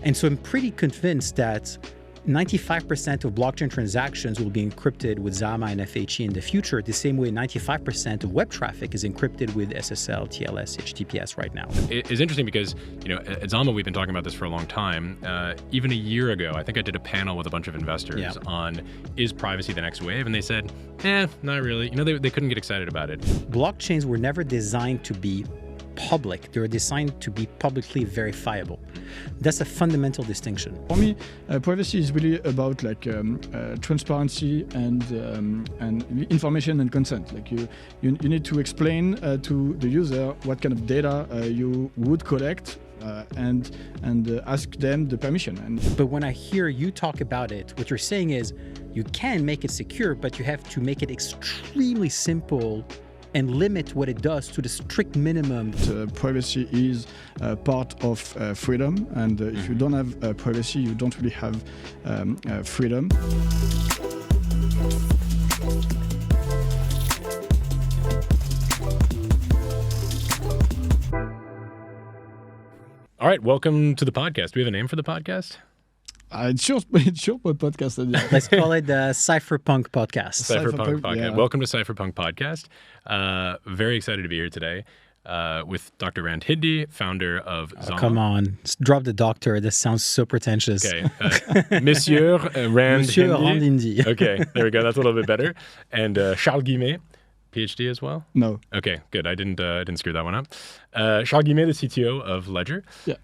And so I'm pretty convinced that 95% of blockchain transactions will be encrypted with Zama and FHE in the future, the same way 95% of web traffic is encrypted with SSL, TLS, HTTPS right now. It's interesting because, at Zama, we've been talking about this for a long time. Even a year ago, I think I did a panel with a bunch of investors on, is privacy the next wave? And they said, not really. They couldn't get excited about it. Blockchains were never designed to be public. They were designed to be publicly verifiable. That's a fundamental distinction. For me, privacy is really about transparency and information and consent. Like you need to explain to the user what kind of data you would collect and ask them the permission. But when I hear you talk about it, what you're saying is you can make it secure, but you have to make it extremely simple and limit what it does to the strict minimum. Privacy is part of freedom, and if you don't have privacy, you don't really have freedom. All right, welcome to the podcast. Do we have a name for the podcast? It's sure podcast. Let's call it the Cypherpunk Podcast. Cypherpunk Podcast. Yeah. Welcome to Cypherpunk Podcast. Very excited to be here today with Dr. Rand Hiddy, founder of Zama. Come on, drop the doctor. This sounds so pretentious. Okay, Monsieur Rand Monsieur Hiddy. Rand Hiddy. Okay, there we go. That's a little bit better. And Charles Guillemet, PhD as well? No. Okay, good. I didn't screw that one up. Charles Guillemet, the CTO of Ledger. Yeah.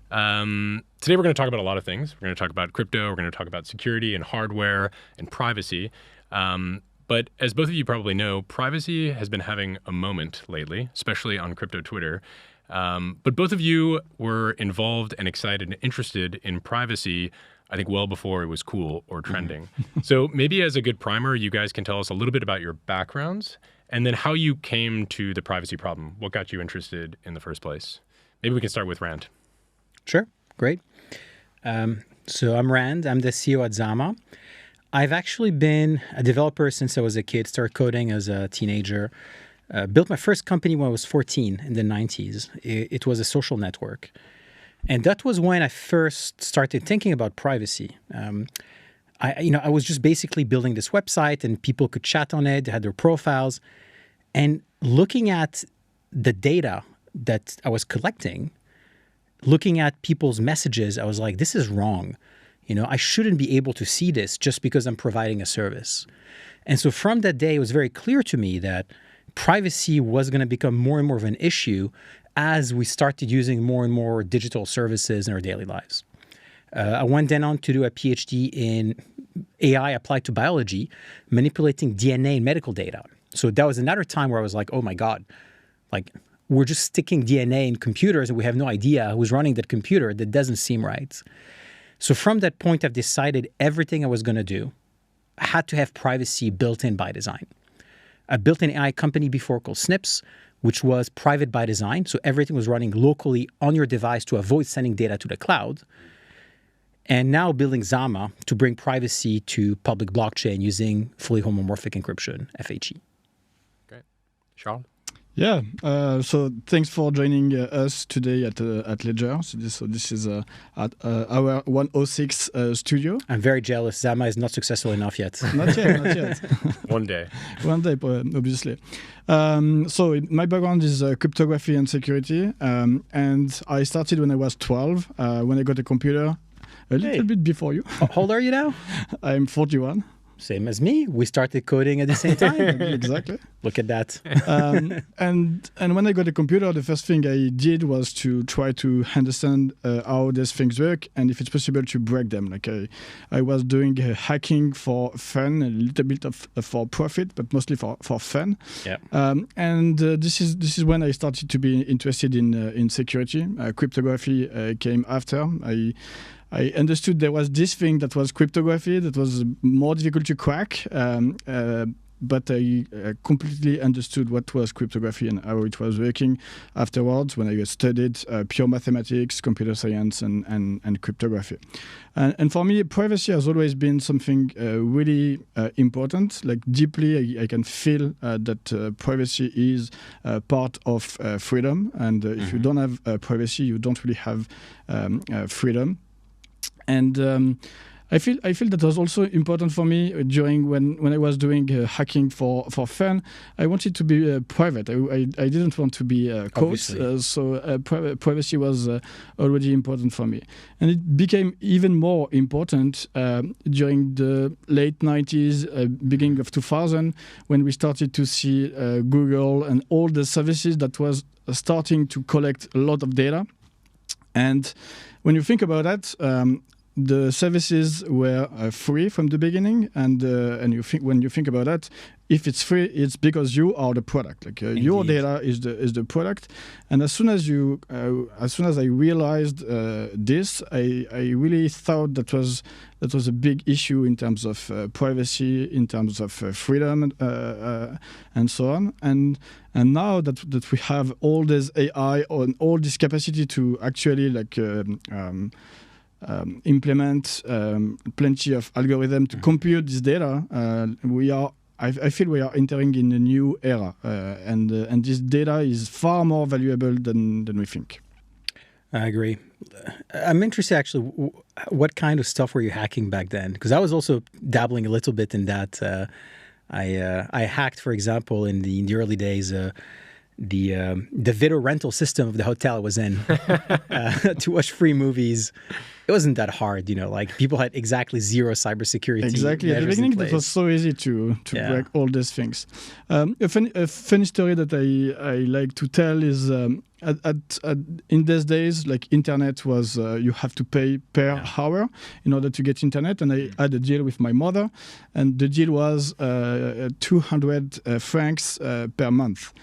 Today we're going to talk about a lot of things. We're going to talk about crypto. We're going to talk about security and hardware and privacy. But as both of you probably know, privacy has been having a moment lately, especially on crypto Twitter. But both of you were involved and excited and interested in privacy, I think, well before it was cool or trending. So maybe as a good primer, you guys can tell us a little bit about your backgrounds and then how you came to the privacy problem. What got you interested in the first place? Maybe we can start with Rand. Sure, great. So I'm Rand. I'm the CEO at Zama. I've actually been a developer since I was a kid, started coding as a teenager. Built my first company when I was 14 in the 90s. It was a social network. And that was when I first started thinking about privacy. I was just basically building this website and people could chat on it, they had their profiles. And looking at the data that I was collecting, looking at people's messages, I was like, this is wrong. I shouldn't be able to see this just because I'm providing a service. And so from that day, it was very clear to me that privacy was going to become more and more of an issue as we started using more and more digital services in our daily lives. I went then on to do a PhD in AI applied to biology, manipulating DNA and medical data. So that was another time where I was like, oh my God, we're just sticking DNA in computers and we have no idea who's running that computer. That doesn't seem right. So from that point, I've decided everything I was going to do had to have privacy built in by design. I built an AI company before called Snips, which was private by design. So everything was running locally on your device to avoid sending data to the cloud. And now building Zama to bring privacy to public blockchain using fully homomorphic encryption, FHE. Great. Charles? Yeah. So thanks for joining us today at Ledger. So this is at our 106 studio. I'm very jealous. Zama is not successful enough yet. Not yet. One day. One day, obviously. So my background is cryptography and security. And I started when I was 12, when I got a computer. A little bit before you. How old are you now? I'm 41. Same as me. We started coding at the same time. Exactly. Look at that. And when I got a computer, the first thing I did was to try to understand how these things work and if it's possible to break them. Like I was doing hacking for fun, a little bit for profit, but mostly for fun. Yeah. And this is when I started to be interested in security. Cryptography came after. I understood there was this thing that was cryptography that was more difficult to crack, but I completely understood what was cryptography and how it was working afterwards when I studied pure mathematics, computer science, and cryptography. And for me, privacy has always been something really important. Like deeply, I can feel that privacy is part of freedom. And if you don't have privacy, you don't really have freedom. And I feel that was also important for me during when I was doing hacking for fun. I wanted to be private. I didn't want to be caught, so privacy was already important for me, and it became even more important during the late 90s, beginning of 2000, when we started to see Google and all the services that was starting to collect a lot of data. And when you think about that, the services were free from the beginning, and when you think about that, if it's free, it's because you are the product. Like your data is the product. And as soon as I realized this, I really thought that was a big issue in terms of privacy, in terms of freedom, and so on. And now that we have all this AI and all this capacity to actually implement plenty of algorithm to compute this data, I feel we are entering in a new era, and this data is far more valuable than we think. I agree. I'm interested, actually, what kind of stuff were you hacking back then? Because I was also dabbling a little bit in that. I hacked, for example, in the early days, the video rental system of the hotel I was in to watch free movies. It wasn't that hard, like people had exactly zero cybersecurity. Exactly. At the beginning, it was so easy to break all these things. A funny story that I like to tell is in these days, like internet was, you have to pay per hour in order to get internet. And I had a deal with my mother, and the deal was 200 francs per month.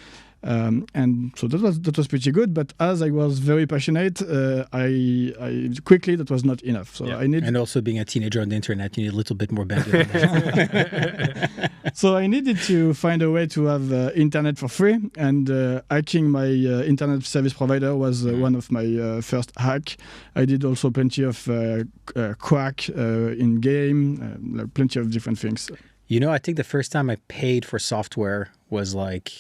And so that was pretty good, but as I was very passionate, I quickly that was not enough. So I needed, and also being a teenager on the internet, you need a little bit more bandwidth. So I needed to find a way to have internet for free, and hacking my internet service provider was one of my first hack. I did also plenty of crack in game, plenty of different things. I think the first time I paid for software was like.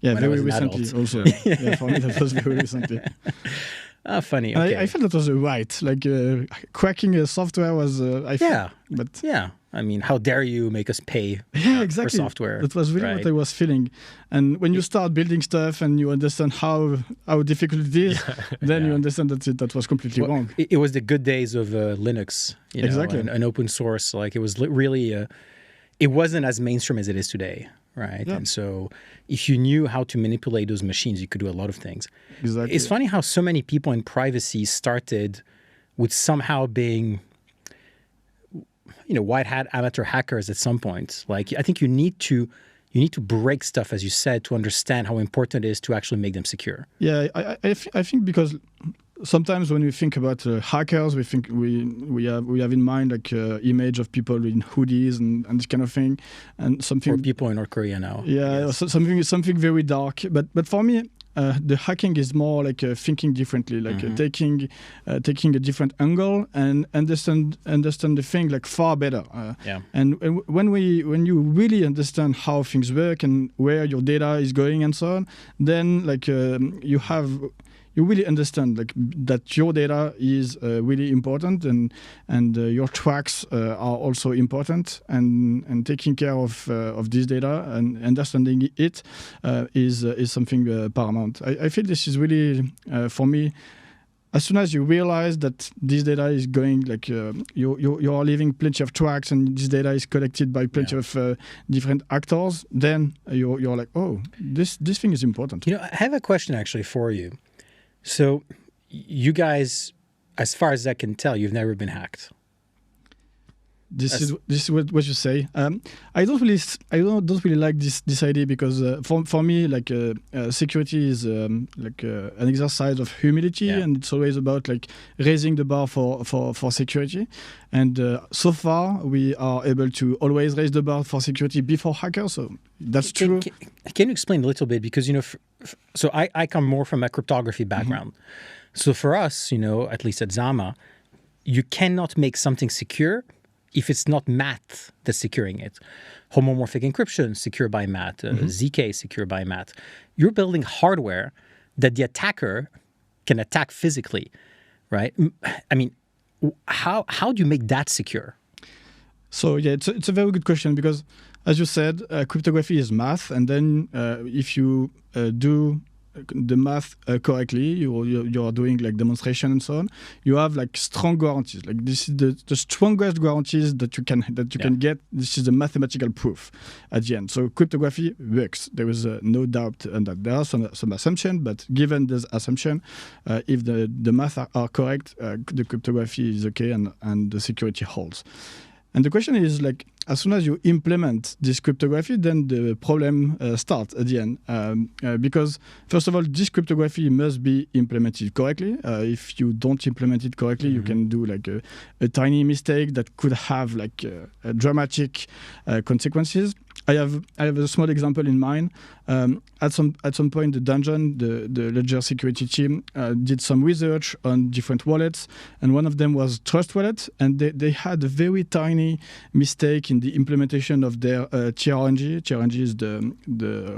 Yeah, very recently also. Yeah, for me that was very recently. Funny. Okay. I felt that was a right. Like cracking a software was. I mean, how dare you make us pay exactly. for software? That was really what I was feeling. And when you start building stuff and you understand how difficult it is, then you understand that was completely wrong. It was the good days of Linux, exactly. and open source. Like it was really, it wasn't as mainstream as it is today. Right. Yeah. And so if you knew how to manipulate those machines, you could do a lot of things. Exactly. It's funny how so many people in privacy started with somehow being, white hat amateur hackers at some point. Like, I think you need to break stuff, as you said, to understand how important it is to actually make them secure. Yeah, I think because sometimes when we think about hackers, we think we have in mind like image of people in hoodies and this kind of thing, and something. Or people in North Korea now. Yeah, so something very dark. But for me, the hacking is more like thinking differently, like taking a different angle and understand the thing like far better. And when you really understand how things work and where your data is going and so on, then like you really understand like that your data is really important, and your tracks are also important, and taking care of this data and understanding it is something paramount. I feel this is really for me. As soon as you realize that this data is going, like you are leaving plenty of tracks, and this data is collected by plenty of different actors, then you're like, oh, this thing is important. I have a question actually for you. So, you guys, as far as I can tell, you've never been hacked. This is what you say. I don't really like this idea, because for me, like security is like an exercise of humility, and it's always about like raising the bar for security. And so far, we are able to always raise the bar for security before hackers. So that's true. Can you explain a little bit? Because so I come more from a cryptography background. So for us, at least at Zama, you cannot make something secure if it's not math that's securing it. Homomorphic encryption, secure by math. ZK, secure by math. You're building hardware that the attacker can attack physically, right? I mean, how do you make that secure? So yeah, it's a very good question because, as you said, cryptography is math, and then if you do the math correctly, you are doing like demonstration and so on. You have like strong guarantees. Like this is the strongest guarantees that you can get. This is the mathematical proof at the end. So cryptography works. There is no doubt on that. There are some assumption, but given this assumption, if the math are correct, the cryptography is okay and the security holds. And the question is, like, as soon as you implement this cryptography, then the problem starts at the end. Because, first of all, this cryptography must be implemented correctly. If you don't implement it correctly, you can do like a tiny mistake that could have like dramatic consequences. I have a small example in mind. At some point, the dungeon, the Ledger security team did some research on different wallets, and one of them was Trust Wallet, and they had a very tiny mistake in the implementation of their TRNG. TRNG is the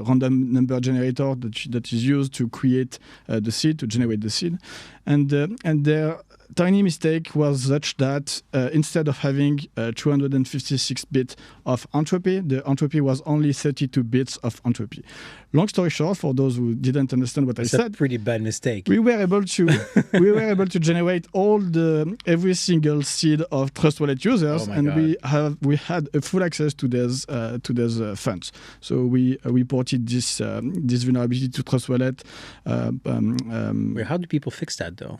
random number generator that is used to create the seed, to generate the seed, and their tiny mistake was such that instead of having 256 bits of entropy, the entropy was only 32 bits of entropy. Long story short, for those who didn't understand what I said, a pretty bad mistake. We were able to generate every single seed of Trust Wallet users, we had a full access to those funds. So we reported this vulnerability to Trust Wallet. How do people fix that though?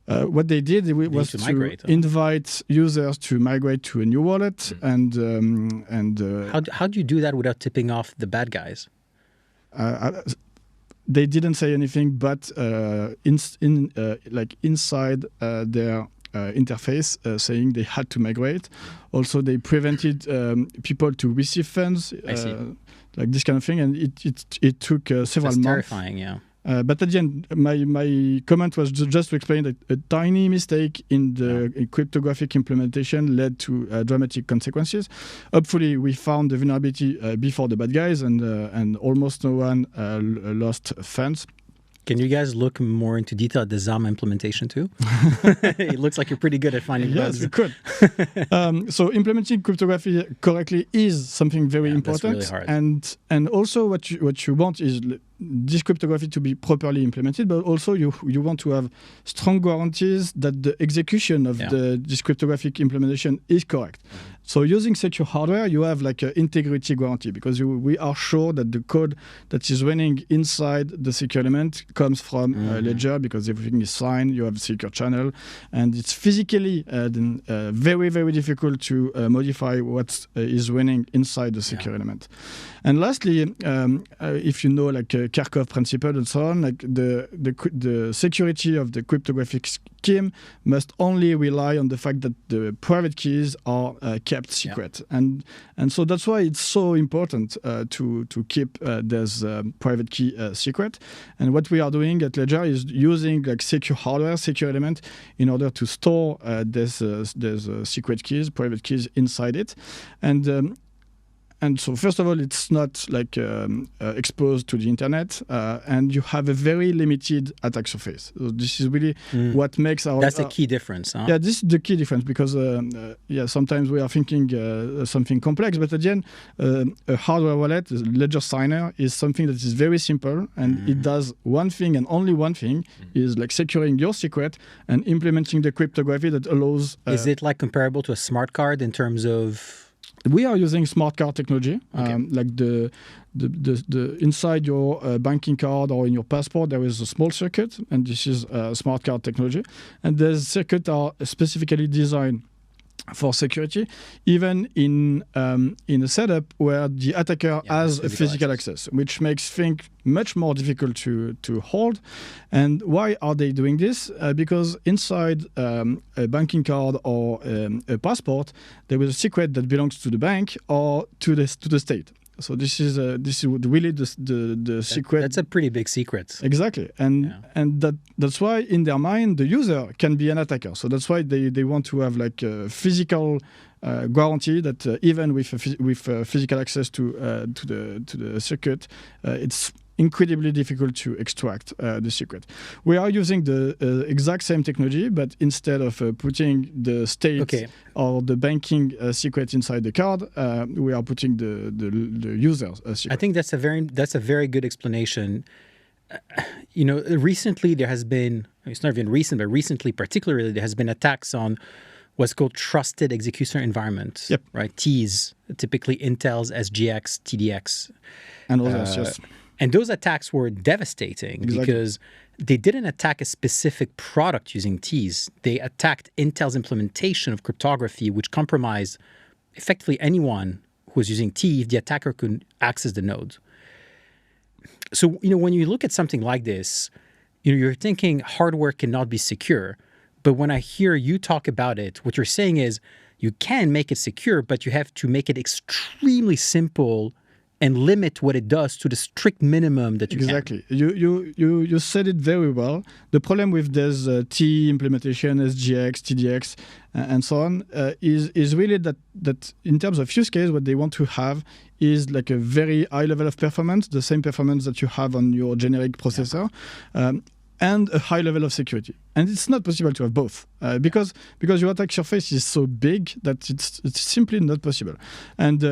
What they did was to invite users to migrate to a new wallet, and how do you do that without tipping off the bad guys? They didn't say anything, but inside their interface saying they had to migrate. Also, they prevented people to receive funds, like this kind of thing, and it took several months. Terrifying, yeah. But at the end, my comment was just to explain that a tiny mistake in the cryptographic implementation led to dramatic consequences. Hopefully, we found the vulnerability before the bad guys, and almost no one lost funds. Can you guys look more into detail at the Zama implementation too? It looks like you're pretty good at finding bugs. Yes, we could. So implementing cryptography correctly is something very important. That's really hard. And also what you want is this cryptography to be properly implemented, but also you want to have strong guarantees that the execution of this cryptographic implementation is correct. So using secure hardware, you have like an integrity guarantee, because we are sure that the code that is running inside the secure element comes from Ledger, because everything is signed, you have a secure channel, and it's physically very, very difficult to modify what is running inside the secure element. And lastly, if you know like Kirchhoff principle and so on, like the security of the cryptographic scheme must only rely on the fact that the private keys are kept secret, and so that's why it's so important to keep this private key secret. And what we are doing at Ledger is using like secure hardware, secure element, in order to store these secret keys, private keys inside it, and so, first of all, it's not like exposed to the internet, and you have a very limited attack surface. So this is really what makes our... That's the key difference, huh? Yeah, this is the key difference, because sometimes we are thinking something complex, but at the end, a hardware wallet, a ledger signer, is something that is very simple, and it does one thing and only one thing, is like securing your secret and implementing the cryptography that allows... is it like comparable to a smart card in terms of... We are using smart card technology, like the inside your banking card or in your passport, there is a small circuit, and this is smart card technology. And these circuits are specifically designed for security, even in a setup where the attacker has a physical access, which makes things much more difficult to hold. And why are they doing this? Because inside a banking card or a passport, there is a secret that belongs to the bank or to the state. So this is really the secret. That's a pretty big secret. Exactly, and that's why in their mind the user can be an attacker. So that's why they want to have like a physical guarantee that even with physical access to the circuit, it's incredibly difficult to extract the secret. We are using the exact same technology, but instead of putting the state or the banking secret inside the card, we are putting the user's secret. I think that's a very good explanation. Recently there has been, it's not even recent, but recently particularly there has been attacks on what's called trusted execution environments, right? T's, typically Intel's SGX, TDX. And others, yes. And those attacks were devastating because they didn't attack a specific product using T's. They attacked Intel's implementation of cryptography, which compromised effectively anyone who was using T if the attacker could access the node. So, when you look at something like this, you're thinking hardware cannot be secure. But when I hear you talk about it, what you're saying is you can make it secure, but you have to make it extremely simple and limit what it does to the strict minimum that you can. Exactly. You said it very well. The problem with this T implementation, SGX, TDX, and so on, is really that in terms of use case, what they want to have is like a very high level of performance, the same performance that you have on your generic processor. And a high level of security. And it's not possible to have both because your attack surface is so big that it's simply not possible. And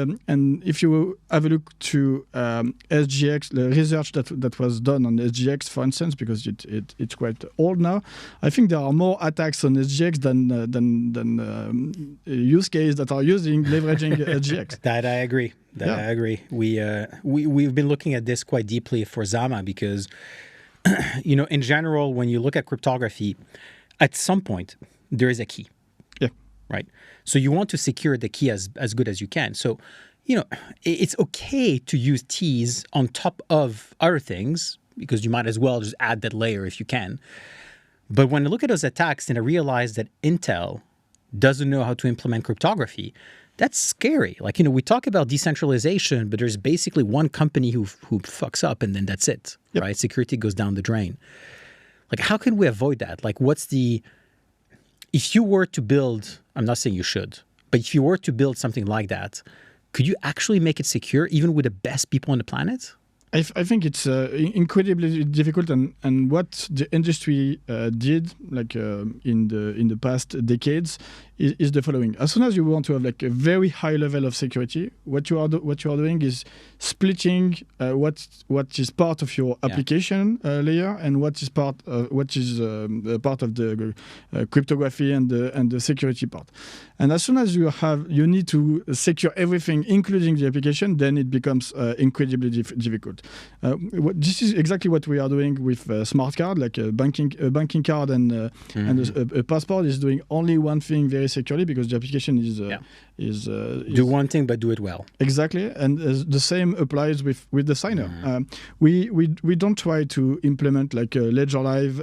if you have a look to SGX, the research that was done on SGX, for instance, because it's quite old now, I think there are more attacks on SGX than use case that are leveraging SGX. That I agree. I agree. We've been looking at this quite deeply for Zama because in general, when you look at cryptography, at some point, there is a key. Yeah. Right? So you want to secure the key as good as you can. So, it's okay to use T's on top of other things because you might as well just add that layer if you can. But when I look at those attacks and I realize that Intel doesn't know how to implement cryptography, that's scary. We talk about decentralization, but there's basically one company who fucks up and then that's it, right? Security goes down the drain. How can we avoid that? If you were to build, I'm not saying you should, but if you were to build something like that, could you actually make it secure even with the best people on the planet? I think it's incredibly difficult, and what the industry did, in the past decades, is the following: as soon as you want to have a very high level of security, what you are doing is splitting what is part of your application layer and what is part of the cryptography and the security part. And as soon as you need to secure everything, including the application, then it becomes incredibly difficult. This is exactly what we are doing with smart card, like a banking card and a passport is doing only one thing very securely because the application is do one thing but do it well. Exactly, and the same applies with the signer. We don't try to implement a Ledger Live,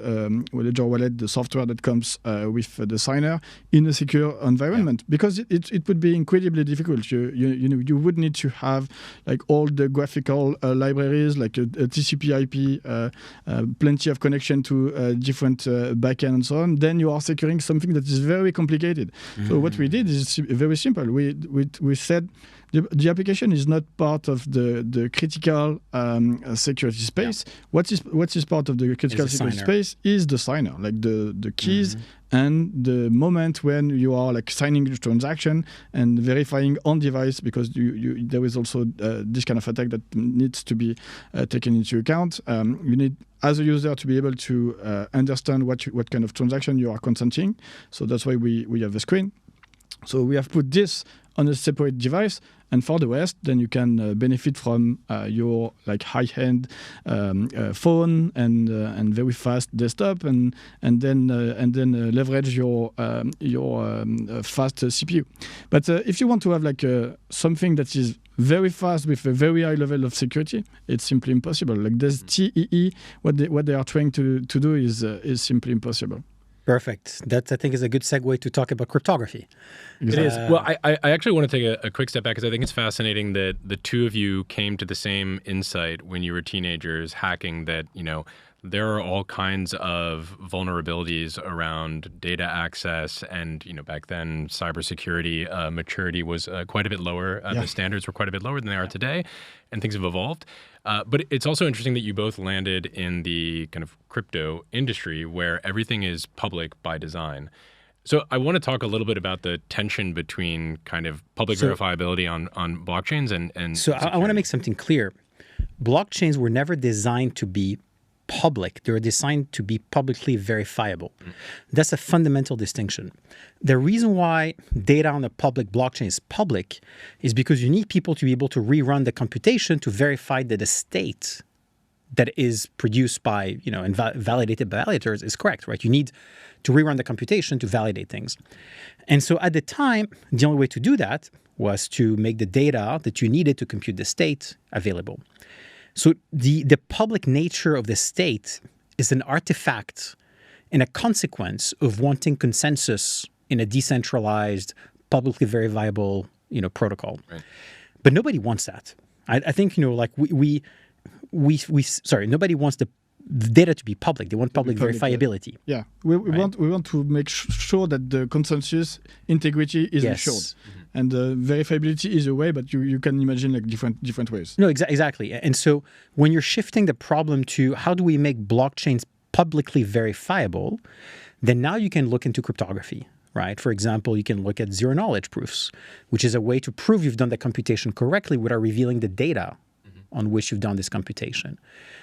Ledger Wallet, the software that comes with the signer in a secure environment because it would be incredibly difficult. You would need to have all the graphical libraries, like a TCP/IP, plenty of connection to different backend and so on. Then you are securing something that is very complicated. So what we did is very simple. We said the application is not part of the critical security space. What is part of the critical security space is the signer, the keys and the moment when you are signing the transaction and verifying on device, because there is also this kind of attack that needs to be taken into account. You need, as a user, to be able to understand what kind of transaction you are consenting. So that's why we have a screen. So we have put this on a separate device, and for the rest, then you can benefit from your high-end phone and very fast desktop, and then leverage your fast CPU. But if you want to have something that is very fast with a very high level of security, it's simply impossible. This TEE, what they are trying to do is simply impossible. Perfect. That, I think, is a good segue to talk about cryptography. It is. Well, I actually want to take a quick step back because I think it's fascinating that the two of you came to the same insight when you were teenagers hacking that, there are all kinds of vulnerabilities around data access, and back then cybersecurity maturity was quite a bit lower. The standards were quite a bit lower than they are today, and things have evolved. But it's also interesting that you both landed in the kind of crypto industry where everything is public by design. So I want to talk a little bit about the tension between kind of public verifiability on blockchains and So I want to make something clear. Blockchains were never designed to be public. They were designed to be publicly verifiable. That's a fundamental distinction. The reason why data on a public blockchain is public is because you need people to be able to rerun the computation to verify that the state that is produced by, and validated by validators is correct, right? You need to rerun the computation to validate things. And so at the time, the only way to do that was to make the data that you needed to compute the state available. So the public nature of the state is an artifact and a consequence of wanting consensus in a decentralized, publicly verifiable, protocol. Right. But nobody wants that. I think, nobody wants the data to be public. They want public verifiability. Yeah, we want to make sure that the consensus integrity is ensured. And verifiability is a way, but you can imagine like different ways. No, exactly. And so when you're shifting the problem to how do we make blockchains publicly verifiable, then now you can look into cryptography, right? For example, you can look at zero-knowledge proofs, which is a way to prove you've done the computation correctly without revealing the data on which you've done this computation.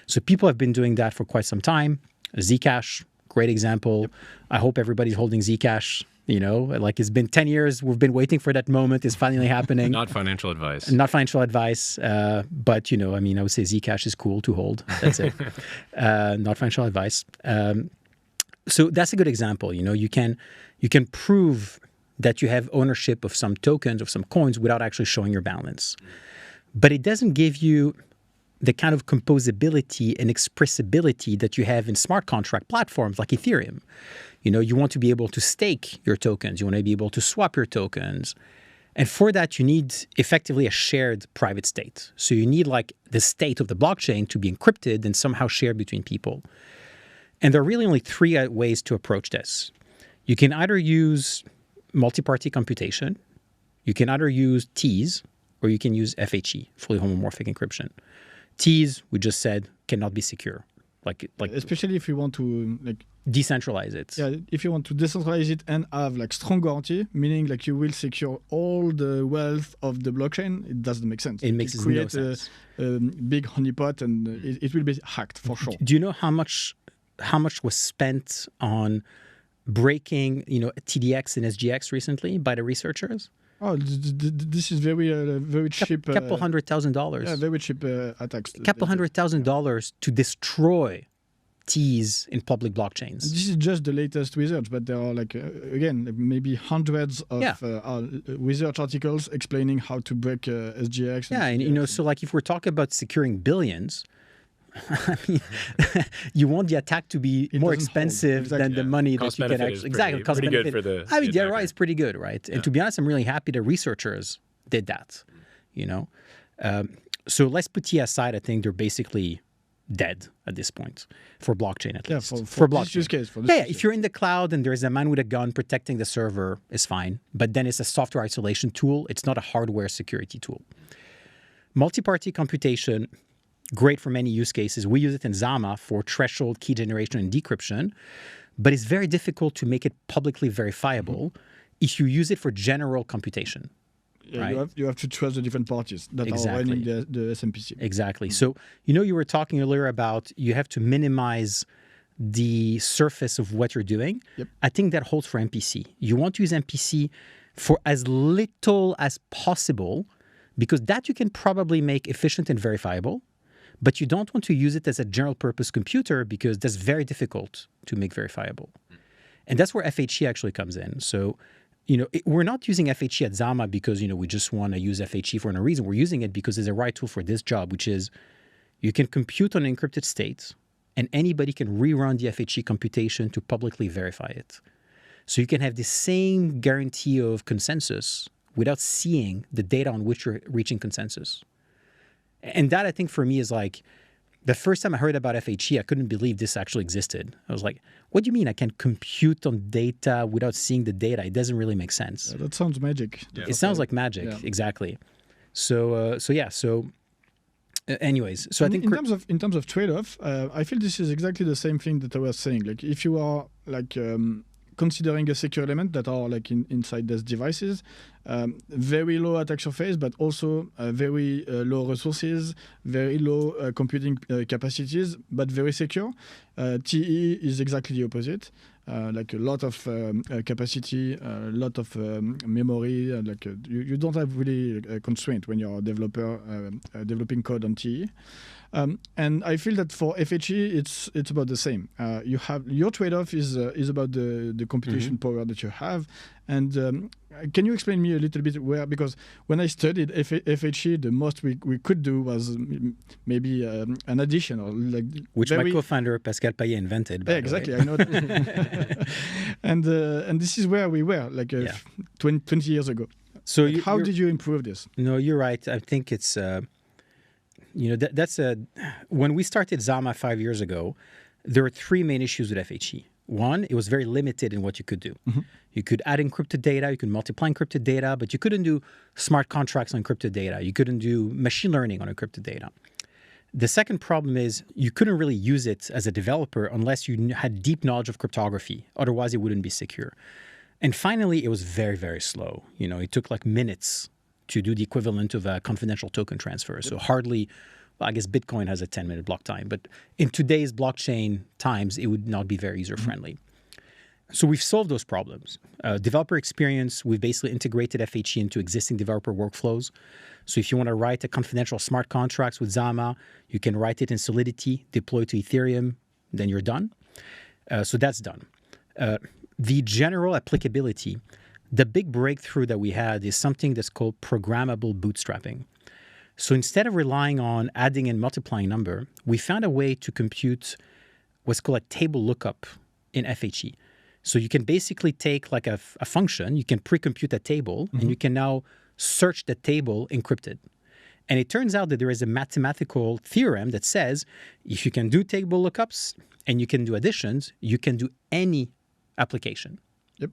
So people have been doing that for quite some time. Zcash, great example. Yep. I hope everybody's holding Zcash. Like it's been 10 years. We've been waiting for that moment. It's finally happening. Not financial advice. Not financial advice. But, I would say Zcash is cool to hold. That's it. Not financial advice. So that's a good example. You can prove that you have ownership of some tokens, of some coins without actually showing your balance. But it doesn't give you the kind of composability and expressibility that you have in smart contract platforms like Ethereum. You want to be able to stake your tokens. You want to be able to swap your tokens. And for that, you need effectively a shared private state. So you need like the state of the blockchain to be encrypted and somehow shared between people. And there are really only three ways to approach this. You can either use multi-party computation. You can either use T's, or you can use FHE, fully homomorphic encryption. T's, we just said, cannot be secure. Like especially if you want to decentralize it. Yeah, if you want to decentralize it and have strong guarantee, meaning you will secure all the wealth of the blockchain, it doesn't make sense. It makes no sense. A big honeypot, and it will be hacked for sure. Do you know how much was spent on breaking, TDX and SGX recently by the researchers? Oh, this is very cheap. Couple $100,000. Yeah, very cheap attacks. Couple $100,000 to destroy T's in public blockchains. And this is just the latest research, but there are again maybe hundreds of research articles explaining how to break SGX. Yeah, and so if we're talking about securing billions, I mean, you want the attack to be more expensive than the money that you can actually. Exactly. Pretty good for the. I mean, the ROI is pretty good, right? And to be honest, I'm really happy the researchers did that. So let's put T aside. I think they're basically dead at this point for blockchain at least. For blockchain. This use case. If you're in the cloud and there's a man with a gun protecting the server, it's fine. But then it's a software isolation tool. It's not a hardware security tool. Multi-party computation. Great for many use cases. We use it in Zama for threshold key generation and decryption, but it's very difficult to make it publicly verifiable if you use it for general computation. Yeah, right? you have to trust the different parties that are running the SMPC. Exactly. So, you were talking earlier about you have to minimize the surface of what you're doing. Yep. I think that holds for MPC. You want to use MPC for as little as possible because that you can probably make efficient and verifiable. But you don't want to use it as a general purpose computer because that's very difficult to make verifiable. And that's where FHE actually comes in. So, we're not using FHE at Zama because, we just want to use FHE for no reason. We're using it because it's the right tool for this job, which is you can compute on an encrypted state and anybody can rerun the FHE computation to publicly verify it. So you can have the same guarantee of consensus without seeing the data on which you're reaching consensus. And that, I think, for me is The first time I heard about FHE, I couldn't believe this actually existed. I was like, what do you mean I can compute on data without seeing the data? It doesn't really make sense. That sounds magic. Yeah. It sounds like magic, exactly. So anyways, so I think in terms of trade-off, I feel this is exactly the same thing that I was saying. Like if you are like considering a secure element that are like inside these devices, very low attack surface, but also very low resources, very low computing capacities, but very secure. TE is exactly the opposite. Like a lot of capacity, a lot of memory. You don't have really a constraint when you're a developer developing code on TE. And I feel that for FHE, it's about the same. You have your trade-off is about the computation power that you have. And can you explain me a little bit where? Because when I studied FHE, the most we could do was maybe an addition or like which my co-founder Pascal Payet invented. By exactly, I know that. and this is where we were 20 years ago. So how did you improve this? No, you're right. I think it's when we started Zama 5 years ago, there were three main issues with FHE. One, it was very limited in what you could do. You could add encrypted data, you could multiply encrypted data, but you couldn't do smart contracts on encrypted data. You couldn't do machine learning on encrypted data. The second problem is you couldn't really use it as a developer unless you had deep knowledge of cryptography. Otherwise, it wouldn't be secure. And finally, it was very, very slow. It took like minutes to do the equivalent of a confidential token transfer. So hardly, well, I guess Bitcoin has a 10-minute block time, but in today's blockchain times, it would not be very user-friendly. So we've solved those problems. Developer experience, we've basically integrated FHE into existing developer workflows. So if you want to write a confidential smart contracts with Zama, you can write it in Solidity, deploy to Ethereum, then you're done. So that's done. The general applicability, the big breakthrough that we had is something that's called programmable bootstrapping. So instead of relying on adding and multiplying number, we found a way to compute what's called a table lookup in FHE. So you can basically take like a function, you can pre-compute a table, and you can now search the table encrypted. And it turns out that there is a mathematical theorem that says if you can do table lookups and you can do additions, you can do any application. Yep.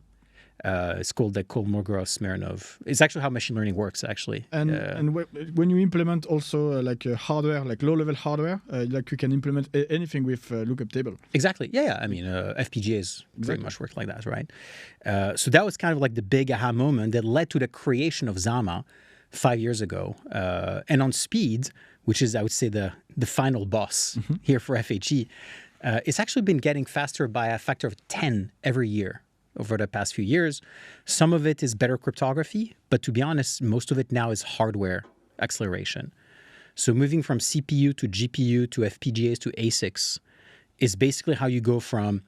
It's called the Kolmogorov-Smirnov. It's actually how machine learning works, actually. And when you implement also hardware, like low-level hardware, like you can implement anything with lookup table. Exactly. Yeah. I mean, FPGAs very much work like that, right? So that was kind of like the big aha moment that led to the creation of Zama 5 years ago. And on speed, which is, I would say, the final boss here for FHE, it's actually been getting faster by a factor of 10 every year over the past few years. Some of it is better cryptography, but to be honest, most of it now is hardware acceleration. So moving from CPU to GPU to FPGAs to ASICs is basically how you go from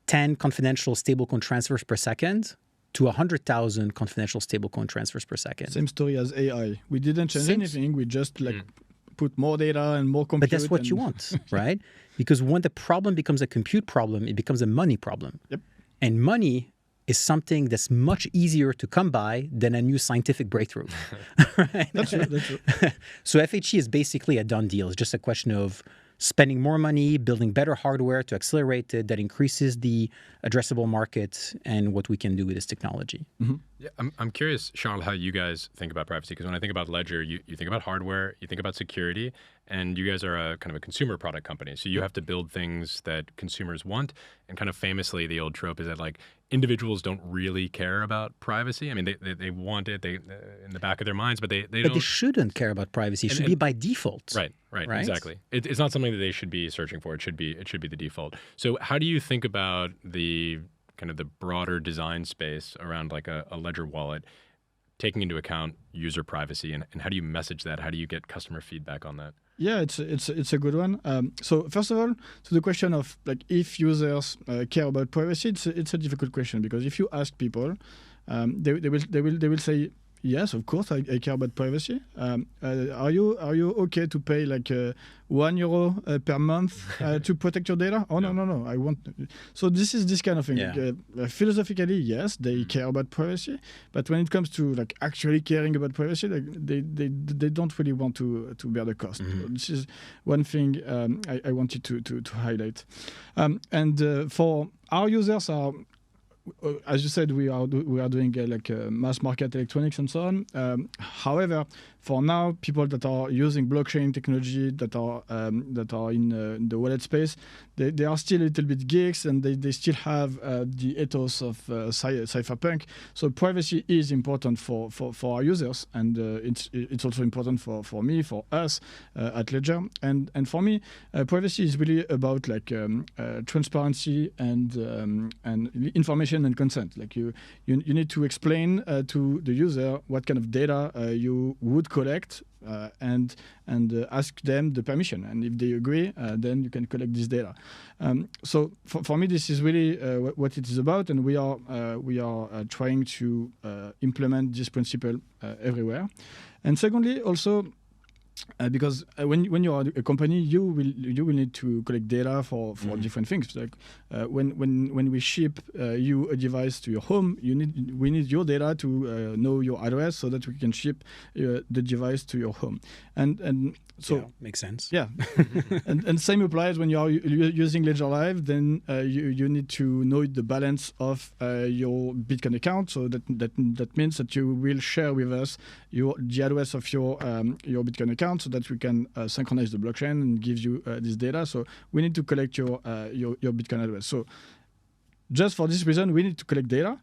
10 confidential stablecoin transfers per second to 100,000 confidential stablecoin transfers per second. Same story as AI. We didn't change anything. We just put more data and more compute. But that's what you want, right? Because when the problem becomes a compute problem, it becomes a money problem. Yep. And money is something that's much easier to come by than a new scientific breakthrough. Right? That's true. So FHE is basically a done deal. It's just a question of spending more money, building better hardware to accelerate it that increases the addressable market and what we can do with this technology. Yeah, I'm curious, Charles, how you guys think about privacy. Because when I think about Ledger, you think about hardware, you think about security, and you guys are a kind of a consumer product company. So you have to build things that consumers want. And kind of famously, the old trope is that like individuals don't really care about privacy. I mean, they want it in the back of their minds, but they don't. But they shouldn't care about privacy. It should be by default. Right, exactly. It's not something that they should be searching for. It should be the default. So how do you think about the kind of the broader design space around like a Ledger wallet, taking into account user privacy, and how do you message that? How do you get customer feedback on that? Yeah, it's a good one. So first of all, to the question of like if users care about privacy, it's a difficult question because if you ask people, they will say yes, of course, I care about privacy. Are you okay to pay like €1 per month to protect your data? Oh no, I want. So this is this kind of thing. Yeah. Philosophically, yes, they care about privacy, but when it comes to like actually caring about privacy, like, they don't really want to bear the cost. So this is one thing I wanted to highlight. And for our users are. As you said, we are doing mass market electronics and so on. However, for now, people that are using blockchain technology that are in the wallet space, they are still a little bit geeks, and they still have the ethos of cypherpunk. So privacy is important for our users, and it's also important for me, for us at Ledger, and for me, privacy is really about like transparency and information and consent. Like you need to explain to the user what kind of data you would collect and ask them the permission. And if they agree, then you can collect this data. So for me, this is really what it is about, and we are trying to implement this principle everywhere. And secondly, also. Because when you are a company, you will need to collect data for different things. Like when we ship you a device to your home, we need your data to know your address so that we can ship the device to your home. And so makes sense. Yeah, and same applies when you are using Ledger Live. Then you need to know the balance of your Bitcoin account. So that means that you will share with us the address of your Bitcoin account, so that we can synchronize the blockchain and give you this data. So we need to collect your Bitcoin address. So just for this reason, we need to collect data.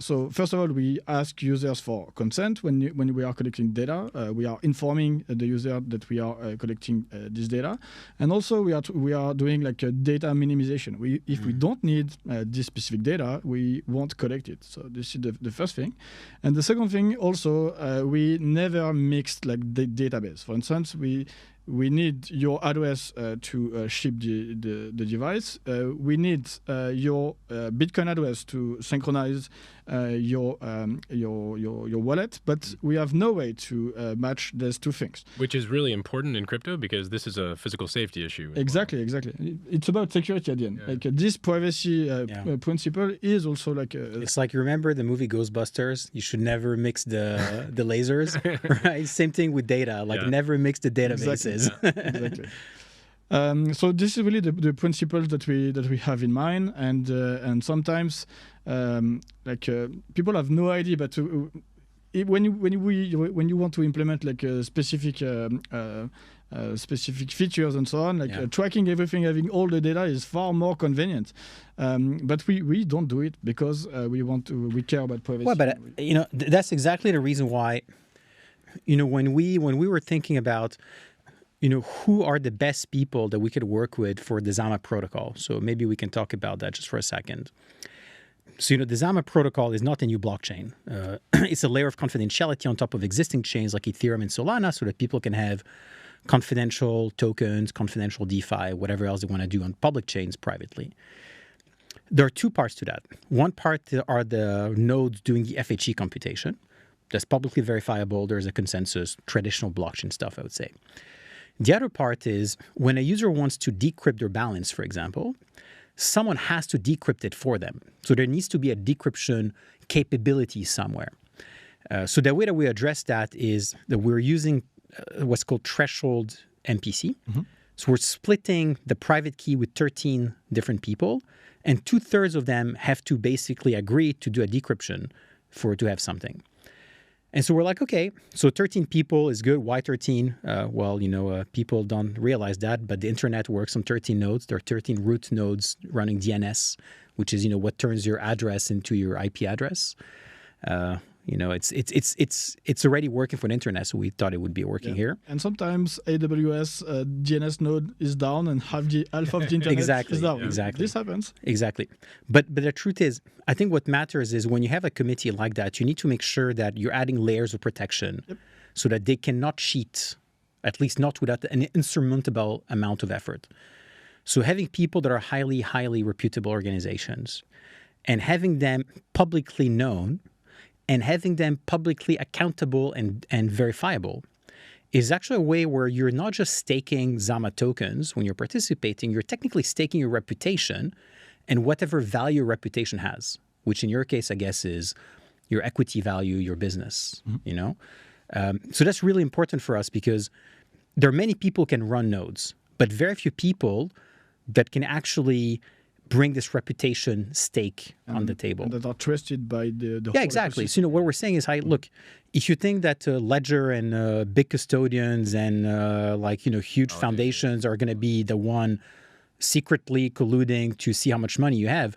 So first of all, we ask users for consent when we are collecting data. We are informing the user that we are collecting this data, and also we are doing like a data minimization. If we don't need this specific data, we won't collect it. So this is the first thing, and the second thing also, we never mixed like the database. For instance, we need your address to ship the device. We need your Bitcoin address to synchronize your wallet, but we have no way to match those two things. Which is really important in crypto because this is a physical safety issue. Exactly. It's about security at the end. Yeah. Like this privacy principle is also like it's like, you remember the movie Ghostbusters? You should never mix the lasers, right? Same thing with data. Like never mix the databases. Exactly. So this is really the principles that we have in mind, and sometimes people have no idea, but when you want to implement like a specific features and so on, tracking everything, having all the data is far more convenient. But we don't do it because we care about privacy. Well, but that's exactly the reason why, when we were thinking about, who are the best people that we could work with for the Zama protocol. So maybe we can talk about that just for a second. So, the Zama protocol is not a new blockchain. It's a layer of confidentiality on top of existing chains like Ethereum and Solana, so that people can have confidential tokens, confidential DeFi, whatever else they want to do on public chains privately. There are two parts to that. One part are the nodes doing the FHE computation. That's publicly verifiable. There's a consensus, traditional blockchain stuff, I would say. The other part is when a user wants to decrypt their balance, for example, someone has to decrypt it for them. So there needs to be a decryption capability somewhere. So the way that we address that is that we're using what's called threshold MPC. Mm-hmm. So we're splitting the private key with 13 different people, and 2/3 of them have to basically agree to do a decryption to have something. And so we're like, okay, so 13 people is good. Why 13? People don't realize that, but the internet works on 13 nodes. There are 13 root nodes running DNS, which is, what turns your address into your IP address. It's already working for the internet, so we thought it would be working here. And sometimes AWS DNS node is down and half of the internet is down. Exactly. This happens. Exactly. But the truth is, I think what matters is when you have a committee like that, you need to make sure that you're adding layers of protection so that they cannot cheat, at least not without an insurmountable amount of effort. So having people that are highly, highly reputable organizations and having them publicly known and having them publicly accountable and verifiable is actually a way where you're not just staking Zama tokens when you're participating, you're technically staking your reputation and whatever value your reputation has, which in your case, I guess, is your equity value, your business, you know? So that's really important for us because there are many people can run nodes, but very few people that can actually bring this reputation stake on the table. And that are trusted by the yeah, exactly. So, you know, what we're saying is, look, if you think that Ledger and big custodians and huge foundations are going to be the one secretly colluding to see how much money you have,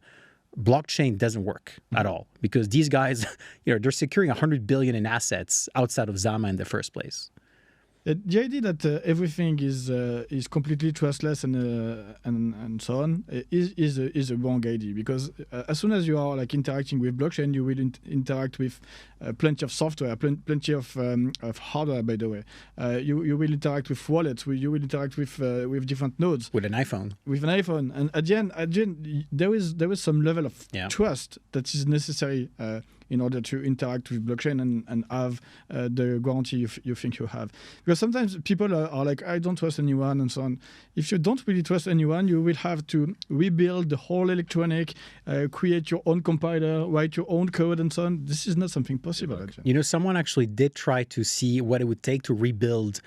blockchain doesn't work at all because these guys, they're securing 100 billion in assets outside of Zama in the first place. The idea that everything is completely trustless and so on is a wrong idea because as soon as you are like interacting with blockchain, you will interact with plenty of software, plenty of hardware. By the way, you will interact with wallets. You will interact with different nodes. With an iPhone. With an iPhone, and at the end, there is some level of trust that is necessary in order to interact with blockchain and have the guarantee you think you have. Because sometimes people are like, I don't trust anyone and so on. If you don't really trust anyone, you will have to rebuild the whole electronic, create your own compiler, write your own code and so on. This is not something possible. Actually. You know, someone actually did try to see what it would take to rebuild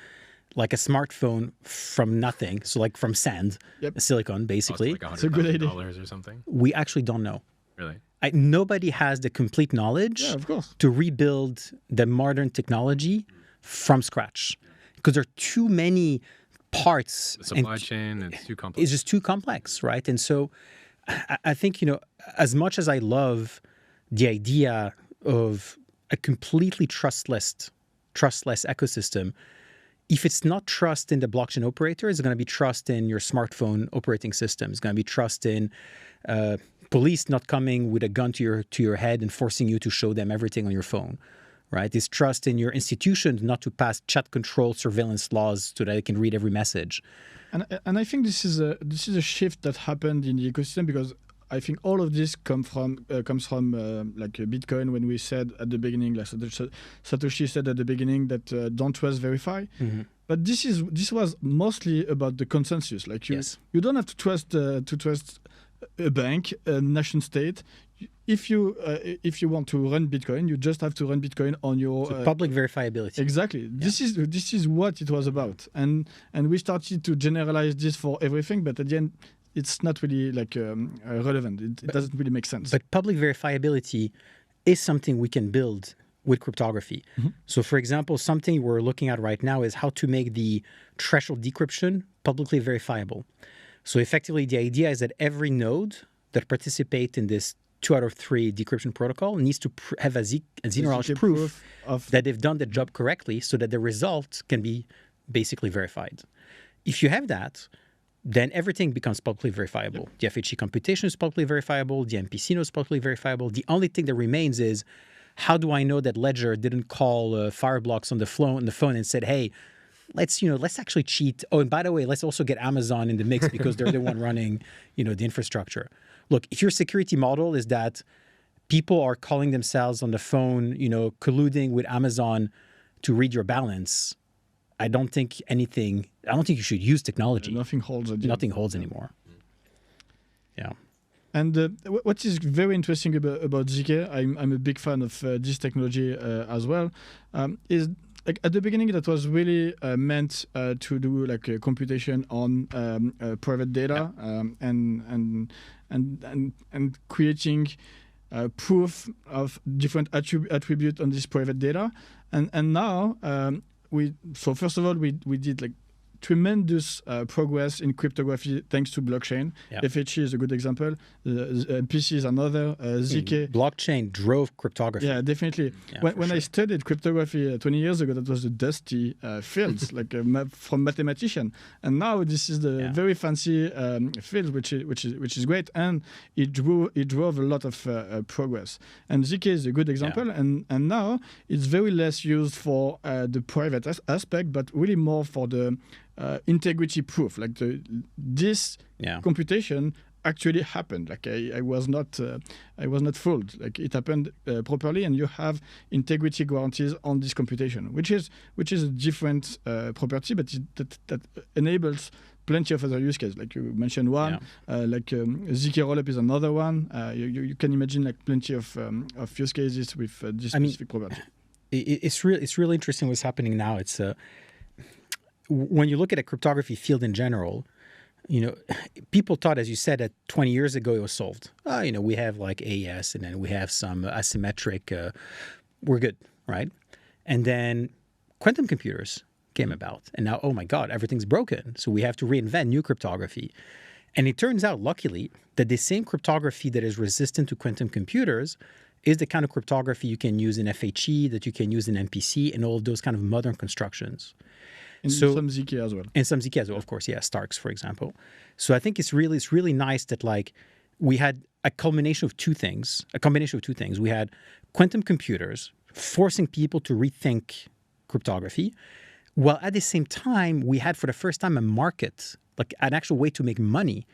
like a smartphone from nothing. So like from sand, silicon, basically. Like it's a good idea. $100,000 or something? We actually don't know. Really? Nobody has the complete knowledge to rebuild the modern technology from scratch because there are too many parts. The supply chain, it's too complex. It's just too complex, right? And so I think, as much as I love the idea of a completely trustless ecosystem, if it's not trust in the blockchain operator, it's going to be trust in your smartphone operating system. It's going to be trust in police not coming with a gun to your head and forcing you to show them everything on your phone, right? It's trust in your institutions not to pass chat control surveillance laws so that they can read every message. And I think this is a shift that happened in the ecosystem because I think all of this comes from Bitcoin when we said at the beginning, like Satoshi said at the beginning that don't trust, verify. Mm-hmm. But this was mostly about the consensus. Like you don't have to trust a bank, a nation state. If you want to run Bitcoin, you just have to run Bitcoin on your public verifiability. Exactly. Yeah. This is what it was about, and we started to generalize this for everything. But at the end, it's not really relevant. It doesn't really make sense. But public verifiability is something we can build with cryptography. Mm-hmm. So, for example, something we're looking at right now is how to make the threshold decryption publicly verifiable. So effectively, the idea is that every node that participates in this 2 out of 3 decryption protocol needs to have a zero-knowledge proof that they've done the job correctly so that the result can be basically verified. If you have that, then everything becomes publicly verifiable. Yep. The FHE computation is publicly verifiable. The MPC node is publicly verifiable. The only thing that remains is, how do I know that Ledger didn't call Fireblocks on the phone and said, hey, let's actually cheat. Oh, and by the way, let's also get Amazon in the mix because they're the one running, the infrastructure. Look, if your security model is that people are calling themselves on the phone, colluding with Amazon to read your balance, I don't think you should use technology. Nothing holds. Nothing holds anymore. Yeah. And what is very interesting about ZK, I'm a big fan of this technology as well, is like at the beginning that was really meant to do like a computation on private data and creating proof of different attribute on this private data. And now so first of all we did like tremendous progress in cryptography thanks to blockchain. Yeah. FHE is a good example. MPC is another. ZK. Blockchain drove cryptography. Yeah, definitely. Yeah, when I studied cryptography 20 years ago, that was a dusty field, like from mathematician. And now this is the very fancy field, which is great, and it drove a lot of progress. And ZK is a good example. Yeah. And now it's very less used for the private aspect, but really more for the integrity proof, like this computation actually happened. Like I was not fooled. Like it happened properly, and you have integrity guarantees on this computation, which is a different property, but that enables plenty of other use cases. Like you mentioned one, ZK rollup is another one. You can imagine like plenty of use cases with this specific property. It's really interesting what's happening now. It's when you look at a cryptography field in general, people thought, as you said, that 20 years ago it was solved. We have like AES, and then we have some asymmetric. We're good, right? And then quantum computers came about, and now, oh my God, everything's broken. So we have to reinvent new cryptography. And it turns out, luckily, that the same cryptography that is resistant to quantum computers is the kind of cryptography you can use in FHE, that you can use in MPC, and all of those kind of modern constructions. And some ZK as well. And some ZK as well, of course, yeah, Starks, for example. So I think it's really nice that like we had a combination of two things. We had quantum computers forcing people to rethink cryptography, while at the same time we had for the first time a market, like an actual way to make money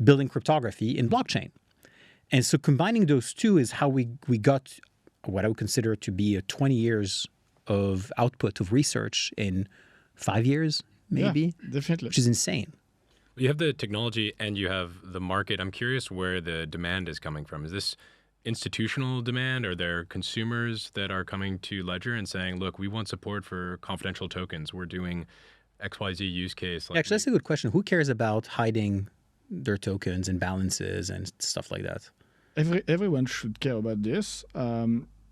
building cryptography in blockchain. And so combining those two is how we got what I would consider to be 20 years of output of research in 5 years, maybe. Yeah, definitely. Which is insane. You have the technology and you have the market. I'm curious where the demand is coming from. Is this institutional demand? Are there consumers that are coming to Ledger and saying, look, we want support for confidential tokens. We're doing XYZ use case. Actually, that's a good question. Who cares about hiding their tokens and balances and stuff like that? Everyone should care about this,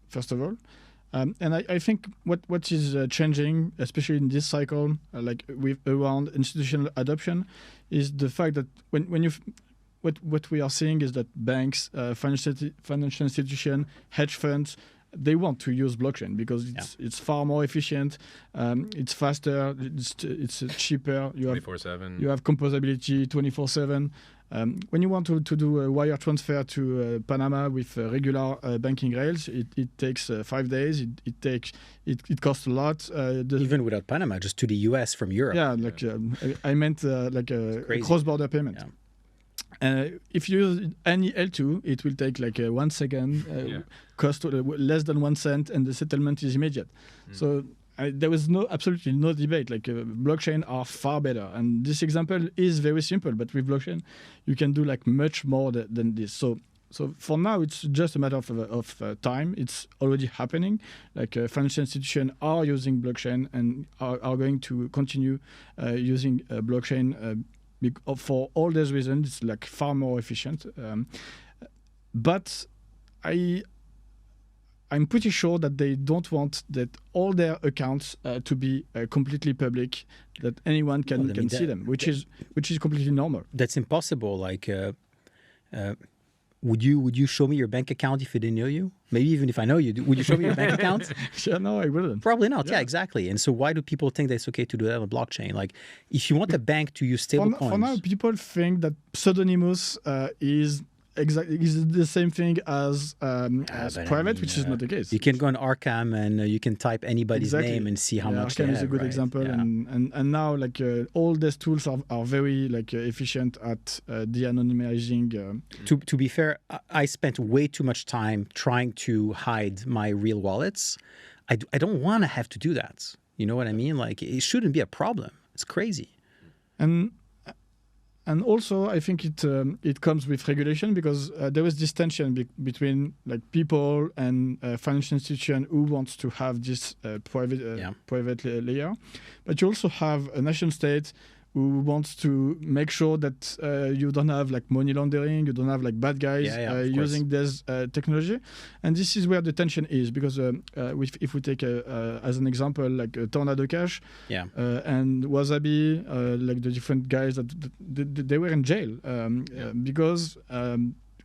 first of all. And I think what is changing, especially in this cycle, like with around institutional adoption, is the fact that what we are seeing is that banks, financial institutions, hedge funds, they want to use blockchain because it's far more efficient, it's faster, it's cheaper. You have 24/7. You have composability 24/7. When you want to do a wire transfer to Panama with regular banking rails, it takes 5 days. It costs a lot. Even without Panama, just to the US from Europe. Yeah, like I meant like a cross-border payment. Yeah. If you use any L2, it will take like 1 second, cost less than 1 cent, and the settlement is immediate. So there was absolutely no debate. Like blockchain are far better, and this example is very simple. But with blockchain, you can do like much more than this. So for now, it's just a matter of time. It's already happening. Like financial institutions are using blockchain and are going to continue using blockchain. For all those reasons, it's like far more efficient. But I'm pretty sure that they don't want that all their accounts to be completely public, that anyone can see them, which is completely normal. That's impossible. Like, would you show me your bank account if I didn't know you? Maybe even if I know you, would you show me your bank account? Yeah, no, I wouldn't. Probably not. Yeah, exactly. And so why do people think that it's okay to do that on blockchain? Like, if you want a bank to use stablecoins. For now, people think that pseudonymous is the same thing as private, which is not the case. You can go on Arkham and you can type anybody's name and see how much. Arkham is a good example, and now like all these tools are very like efficient at de-anonymizing. To be fair, I spent way too much time trying to hide my real wallets. I don't want to have to do that. You know what I mean? Like it shouldn't be a problem. It's crazy. And also, I think it comes with regulation because there was this tension between like people and financial institution who wants to have this private layer, but you also have a nation state who wants to make sure that you don't have like money laundering, you don't have like bad guys using this technology, and this is where the tension is because if we take as an example like Tornado Cash and Wasabi, like the different guys that they were in jail because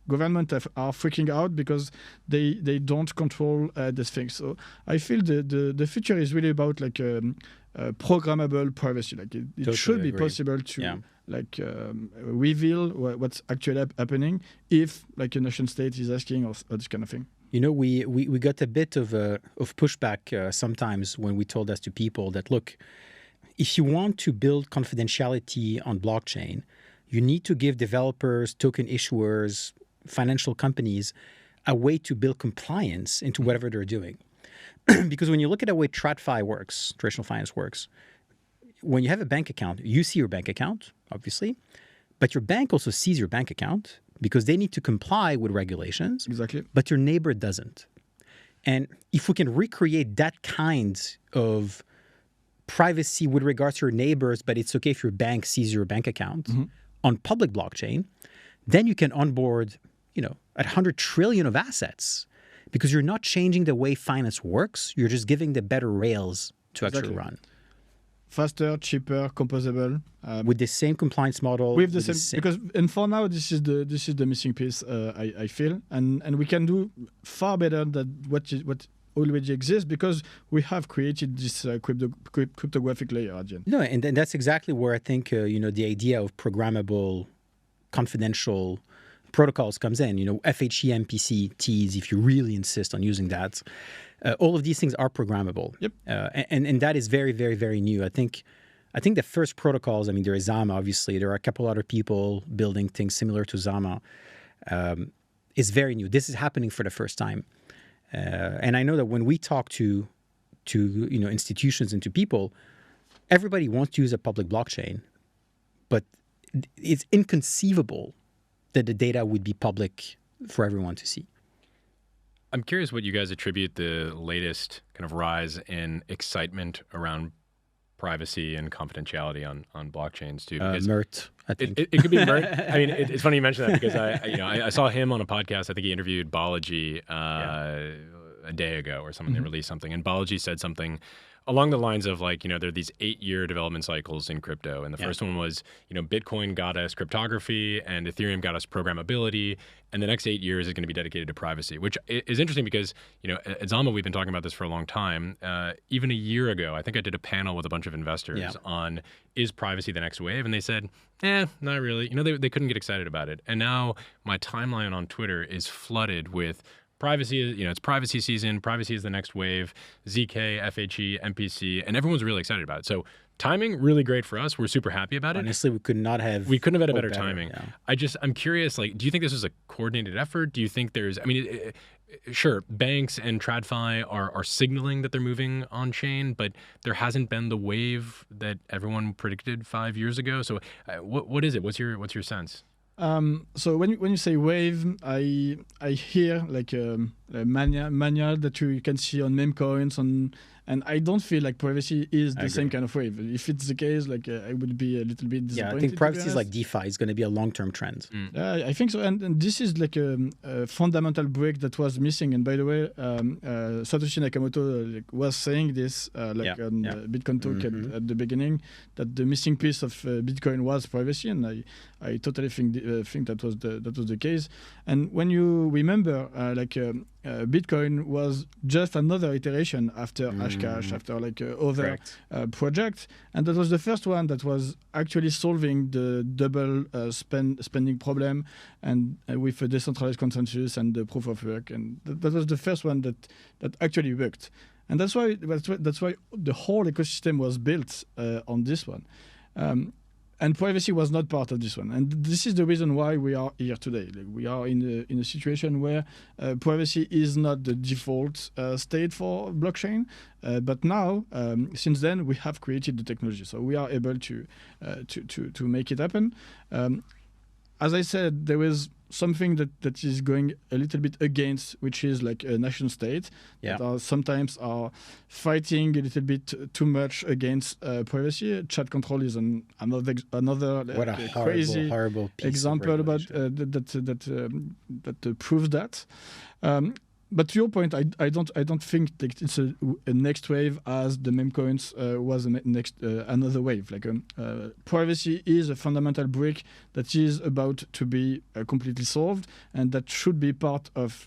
government are freaking out because they don't control this thing. So I feel the future is really about like programmable privacy. Like it totally should be possible to like reveal what's actually happening if like a nation state is asking or this kind of thing. You know, we got a bit of pushback sometimes when we told us to people that, look, if you want to build confidentiality on blockchain, You need to give developers, token issuers, financial companies a way to build compliance into whatever they're doing. Because when you look at the way TradFi works, traditional finance works, when you have a bank account, you see your bank account, obviously, but your bank also sees your bank account because they need to comply with regulations. Exactly. But your neighbor doesn't. And if we can recreate that kind of privacy with regards to your neighbors, but it's okay if your bank sees your bank account on public blockchain, then you can onboard, 100 trillion of assets because you're not changing the way finance works. You're just giving the better rails to actually run. Faster, cheaper, composable, with the same compliance model. With the same, because and for now this is the missing piece. I feel, and we can do far better than what already exists because we have created this cryptographic layer at the end. No, and that's exactly where I think the idea of programmable, confidential protocols comes in. FHE, MPC, Ts. If you really insist on using that. All of these things are programmable. Yep. And that is very, very, very new. I think the first protocols, there is Zama, obviously. There are a couple other people building things similar to Zama. It's very new. This is happening for the first time. And I know that when we talk to institutions and to people, everybody wants to use a public blockchain, but it's inconceivable that the data would be public for everyone to see. I'm curious what you guys attribute the latest kind of rise in excitement around privacy and confidentiality on blockchains to. Mert, I think. It could be Mert. It's funny you mention that because I saw him on a podcast. I think he interviewed Balaji a day ago or something. They released something, and Balaji said something along the lines of there are these 8-year development cycles in crypto. And the first one was, Bitcoin got us cryptography and Ethereum got us programmability. And the next 8 years is going to be dedicated to privacy, which is interesting because, at Zama, we've been talking about this for a long time. Even a year ago, I think I did a panel with a bunch of investors on is privacy the next wave? And they said, not really. They couldn't get excited about it. And now my timeline on Twitter is flooded with privacy, it's privacy season. Privacy is the next wave. ZK, FHE, MPC, and everyone's really excited about it. So timing, really great for us. We're super happy about it. Honestly, we couldn't have had a better timing. Yeah. I'm curious, do you think this was a coordinated effort? Do you think there's, sure, banks and TradFi are signaling that they're moving on chain, but there hasn't been the wave that everyone predicted 5 years ago. So what is it? What's your sense? So when you say wave, I hear a mania that you can see on meme coins and I don't feel like privacy is the same kind of wave. If it's the case, I would be a little bit disappointed. Yeah, I think privacy is like DeFi. It's going to be a long-term trend. I think so, and this is a fundamental break that was missing. And by the way, Satoshi Nakamoto was saying this on Bitcoin Talk at the beginning, that the missing piece of Bitcoin was privacy, and I totally think that was the case. And when you remember, Bitcoin was just another iteration after Hashcash, after other projects, and that was the first one that was actually solving the double spending problem, and with a decentralized consensus and the proof of work, and that was the first one that actually worked, and that's why the whole ecosystem was built on this one. And privacy was not part of this one. And this is the reason why we are here today. We are in a situation where privacy is not the default state for blockchain. But now, since then, we have created the technology. So we are able to make it happen. As I said, there is something that is going a little bit against, which is a nation state that sometimes are fighting a little bit too much against privacy. Chat control is another what a crazy horrible piece example about that proves that. But to your point, I don't think that it's a next wave as the meme coins was another wave. Privacy is a fundamental brick that is about to be completely solved, and that should be part of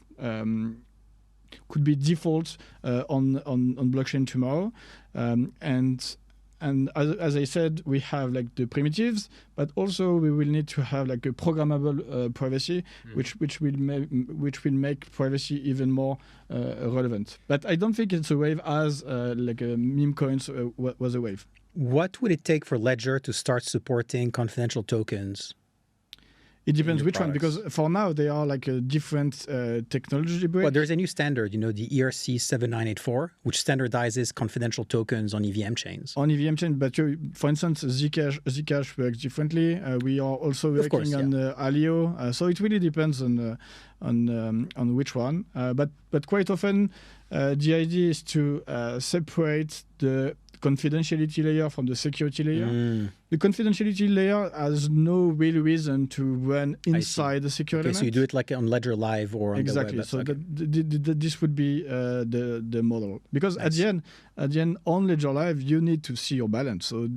could be default on blockchain tomorrow. And as I said, we have the primitives, but also we will need to have a programmable privacy, which will make privacy even more relevant. But I don't think it's a wave as meme coins was a wave. What would it take for Ledger to start supporting confidential tokens It depends your which one, products? because for now they are like a different technology break. Well, there's a new standard, the ERC 7984, which standardizes confidential tokens on EVM chains. On EVM chain, but for instance, Zcash works differently. We are also working on Alio, so it really depends on which one. But quite often, the idea is to separate the confidentiality layer from the security layer. The confidentiality layer has no real reason to run inside the secure element. So you do it like on Ledger Live or on exactly. the web. So this would be the model, because at the end on Ledger Live you need to see your balance. So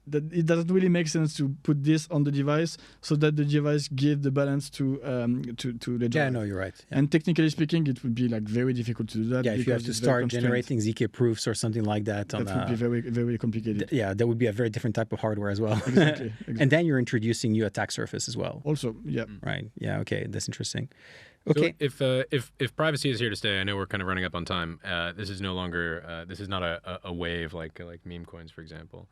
that it doesn't really make sense to put this on the device so that the device gives the balance to Ledger. Yeah, no, you're right. Yeah. And technically speaking, it would be like very difficult to do that. Yeah, if you have to start generating ZK proofs or something like that. That would be very, very complicated. Yeah, that would be a very different type of hardware as well. Exactly. And then you're introducing new attack surface as well. Also, yeah. Right. Yeah. Okay. That's interesting. Okay. So if privacy is here to stay, I know we're kind of running up on time. This is no longer. This is not a wave like meme coins, for example.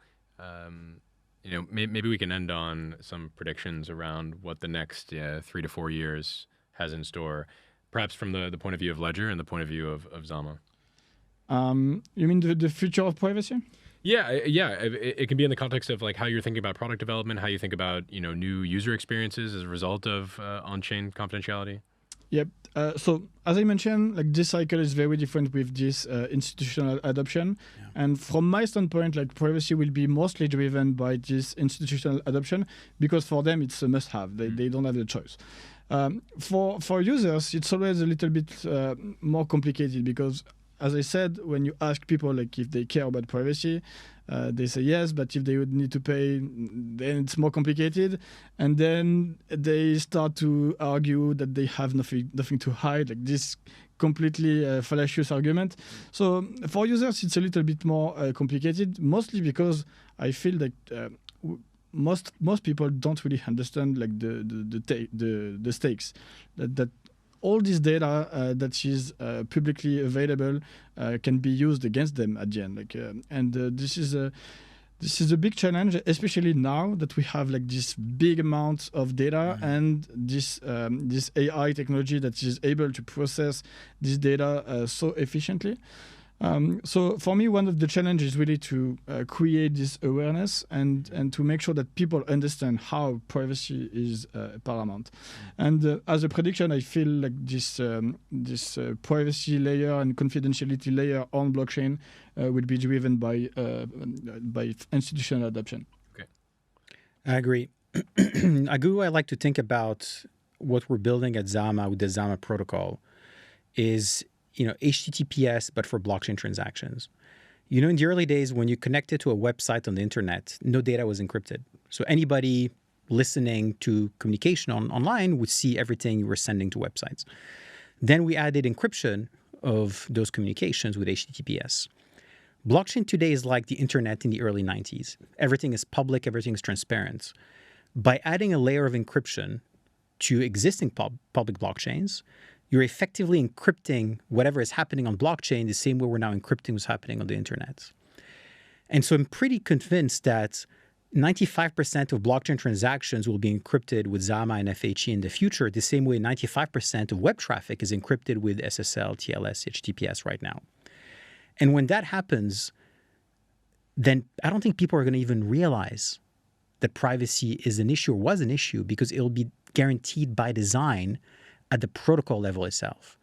Maybe we can end on some predictions around what the next 3 to 4 years has in store, perhaps from the point of view of Ledger and the point of view of Zama. You mean the future of privacy? Yeah. It can be in the context of like how you're thinking about product development, how you think about new user experiences as a result of on-chain confidentiality. Yep. So as I mentioned, like this cycle is very different with this institutional adoption. Yeah. And from my standpoint, like privacy will be mostly driven by this institutional adoption, because for them it's a must-have. They don't have the choice. For users, it's always a little bit more complicated, because as I said, when you ask people like if they care about privacy, they say yes, but if they would need to pay, then it's more complicated. And then they start to argue that they have nothing to hide, like this completely fallacious argument. So for users, it's a little bit more complicated, mostly because I feel that most people don't really understand like the stakes that all this data that is publicly available can be used against them at the end. This is a big challenge, especially now that we have like this big amount of data and this AI technology that is able to process this data so efficiently. So for me, one of the challenges is really to create this awareness and to make sure that people understand how privacy is paramount. And as a prediction, I feel like this privacy layer and confidentiality layer on blockchain will be driven by institutional adoption. Okay, I agree. I like to think about what we're building at Zama with the Zama protocol is HTTPS, but for blockchain transactions. In the early days, when you connected to a website on the internet, no data was encrypted. So anybody listening to communication online would see everything you were sending to websites. Then we added encryption of those communications with HTTPS. Blockchain today is like the internet in the early 90s. Everything is public, everything is transparent. By adding a layer of encryption to existing public blockchains, you're effectively encrypting whatever is happening on blockchain the same way we're now encrypting what's happening on the internet. And so I'm pretty convinced that 95% of blockchain transactions will be encrypted with Zama and FHE in the future, the same way 95% of web traffic is encrypted with SSL, TLS, HTTPS right now. And when that happens, then I don't think people are going to even realize that privacy is an issue or was an issue, because it'll be guaranteed by design at the protocol level itself.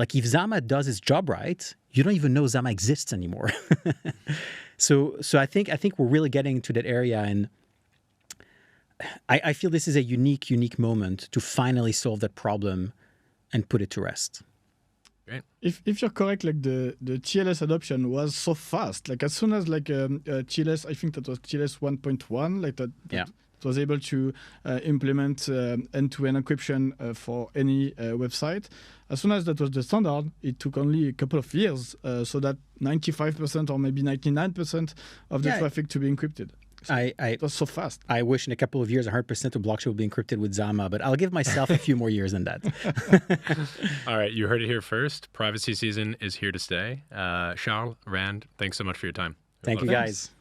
Like if Zama does its job right, you don't even know Zama exists anymore. So I think we're really getting into that area, and I feel this is a unique moment to finally solve that problem and put it to rest. Great. If you're correct, like the TLS adoption was so fast. Like as soon as TLS, I think that was TLS 1.1, like that. Yeah. Was able to implement end-to-end encryption for any website. As soon as that was the standard, it took only a couple of years so that 95% or maybe 99% of the traffic to be encrypted. So it was so fast. I wish in a couple of years 100% of blockchain will be encrypted with Zama, but I'll give myself a few more years than that. All right, you heard it here first. Privacy season is here to stay. Charles, Rand, thanks so much for your time. Thank you, guys.